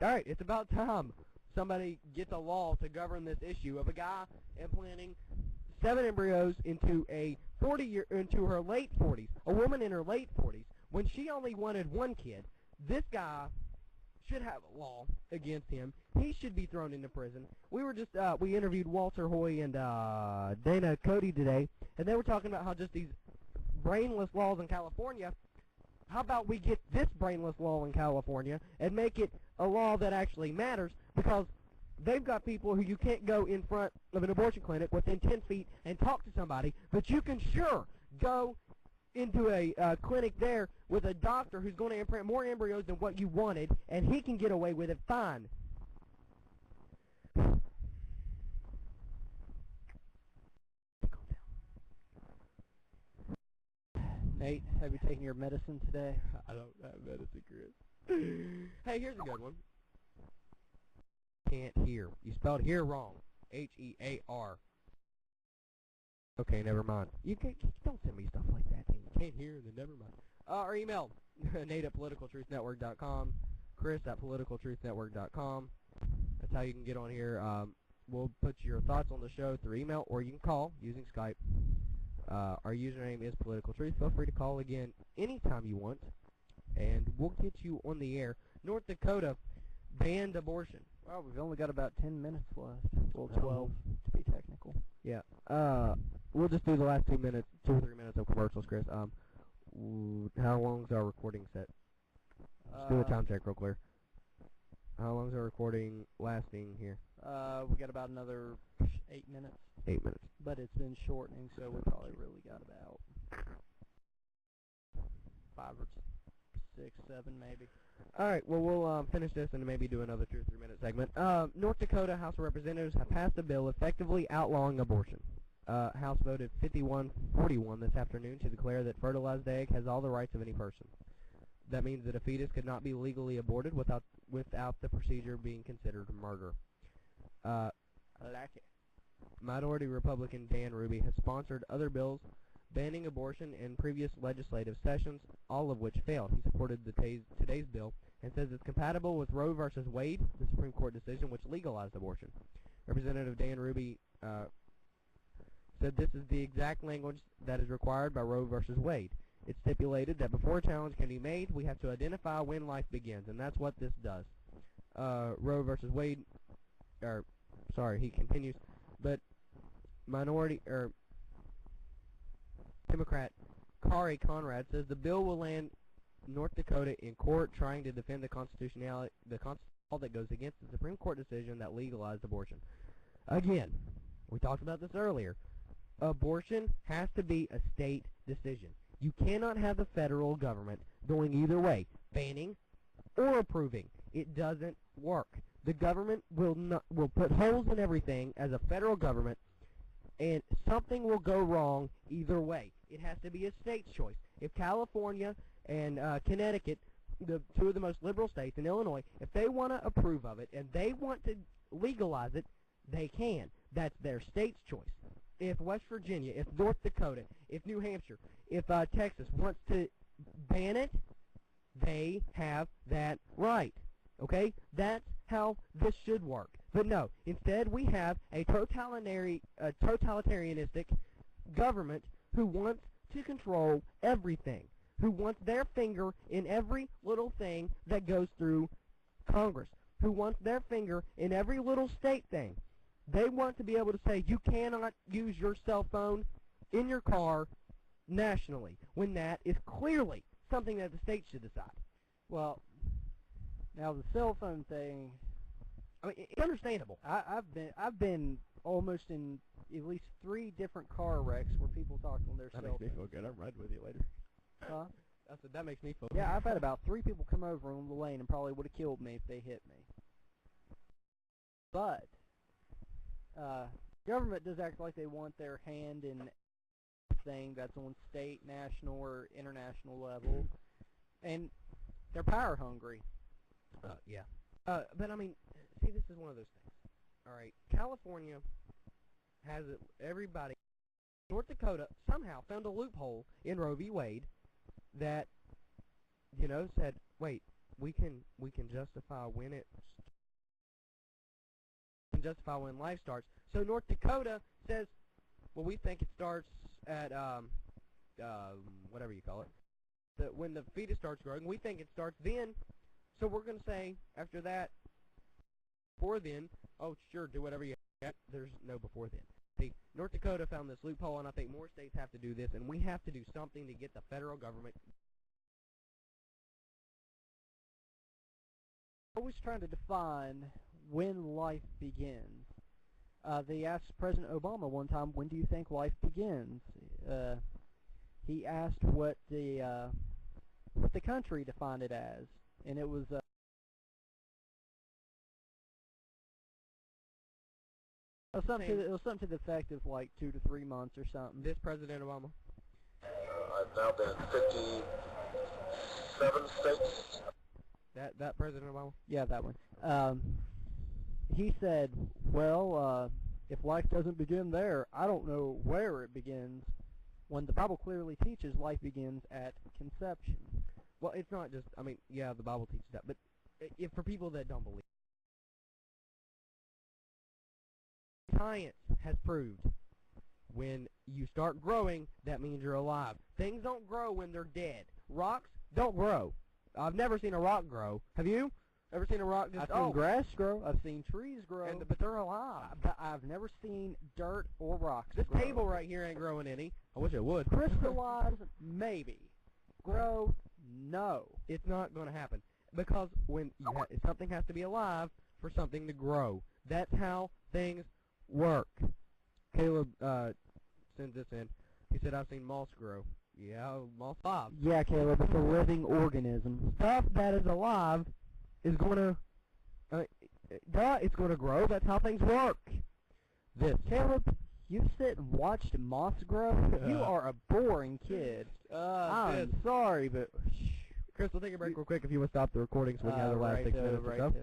All right, it's about time somebody gets a law to govern this issue of a guy implanting 7 embryos into into her late 40s, a woman in her late 40s, when she only wanted 1 kid. This guy should have a law against him. He should be thrown into prison. We were just we interviewed Walter Hoy and Dana Cody today, and they were talking about how just these brainless laws in California. How about we get this brainless law in California and make it a law that actually matters, because they've got people who you can't go in front of an abortion clinic within 10 feet and talk to somebody, but you can sure go into a clinic there with a doctor who's going to implant more embryos than what you wanted, and he can get away with it fine. Nate, have you taken your medicine today? I don't have medicine, Chris. Hey, here's a good one. Can't hear. You spelled here wrong. H-E-A-R. Okay, never mind. You don't send me stuff like that. You can't hear, then never mind. Our email, Nate@politicaltruthnetwork.com, Chris@politicaltruthnetwork.com. That's how you can get on here. We'll put your thoughts on the show through email, or you can call using Skype. Our username is Political Truth. Feel free to call again anytime you want, and we'll get you on the air. North Dakota banned abortion. Well, we've only got about 10 minutes left. Well, 12 to be technical. Yeah. We'll just do the last 2 minutes, 2 or 3 minutes of commercials, Chris. How long's our recording set? Let's do a time check real quick. How long's our recording lasting here? We got about another 8 minutes. 8 minutes. But it's been shortening, so we probably really got about 5 or 6, 7 maybe. Alright, well, we'll finish this and maybe do another 2 or 3 minute segment. North Dakota House of Representatives have passed a bill effectively outlawing abortion. House voted 51-41 this afternoon to declare that fertilized egg has all the rights of any person. That means that a fetus could not be legally aborted without the procedure being considered murder. I like it. Minority Republican Dan Ruby has sponsored other bills banning abortion in previous legislative sessions, all of which failed. He supported today's bill and says it's compatible with Roe v. Wade, the Supreme Court decision which legalized abortion. Representative Dan Ruby said this is the exact language that is required by Roe v. Wade. It stipulated that before a challenge can be made, we have to identify when life begins, and that's what this does. Roe v. Wade, he continues, but Democrat Kari Conrad says the bill will land North Dakota in court trying to defend the constitutionality, law that goes against the Supreme Court decision that legalized abortion. Again, we talked about this earlier. Abortion has to be a state decision. You cannot have the federal government going either way, banning or approving. It doesn't work. The government will put holes in everything as a federal government, and something will go wrong either way. It has to be a state's choice. If California and Connecticut, the 2 of the most liberal states, and Illinois, if they want to approve of it and they want to legalize it, they can. That's their state's choice. If West Virginia, if North Dakota, if New Hampshire, if Texas wants to ban it, they have that right. Okay? That's how this should work. But no, instead we have a totalitarianistic government who wants to control everything, who wants their finger in every little thing that goes through Congress, who wants their finger in every little state thing. They want to be able to say you cannot use your cell phone in your car nationally, when that is clearly something that the state should decide. Well, now the cell phone thing, I mean, it's understandable. I've been almost in at least 3 different car wrecks where people talked on their cell phone. That makes me feel good. I'm riding with you later. Huh? I said that makes me feel good. Yeah, I've had about 3 people come over on the lane and probably would have killed me if they hit me. But government does act like they want their hand in thing that's on state, national, or international level, and they're power hungry. Yeah. But I mean, see, this is one of those things. All right, California has it. Everybody. North Dakota somehow found a loophole in Roe v. Wade that, said, wait, we can justify when life starts. So North Dakota says, well, we think it starts at whatever you call it, when the fetus starts growing. We think it starts then. So we're going to say after that, before then, oh sure, do whatever you have. There's no before then. See, North Dakota found this loophole, and I think more states have to do this, and we have to do something to get the federal government. Always trying to define when life begins. They asked President Obama one time, when do you think life begins? He asked what the country defined it as, and it was it was something to the effect of like 2 to 3 months or something. This President Obama? I've now been in 57 states. That President Obama? Yeah, that one. He said, well, if life doesn't begin there, I don't know where it begins, when the Bible clearly teaches life begins at conception. Well, it's not just, I mean, yeah, the Bible teaches that, but if for people that don't believe, science has proved when you start growing, that means you're alive. Things don't grow when they're dead. Rocks don't grow. I've never seen a rock grow. Have you? Ever seen a rock just, I've seen grass grow. I've seen trees grow. But they're alive. I've never seen dirt or rocks This grow. table right here ain't growing any. I wish it would. Crystallize, maybe. Grow, no. It's not going to happen. Because when something has to be alive for something to grow. That's how things work. Caleb sends this in. He said, I've seen moss grow. Yeah, moss alive. Yeah, Caleb, it's a living organism. Stuff that is alive is going to, it's going to grow. That's how things work. Caleb, you sit and watched moss grow? You are a boring kid. I'm sorry, but... Chris, we'll take a break real quick if you want to stop the recording so we can have the last 6 minutes or so.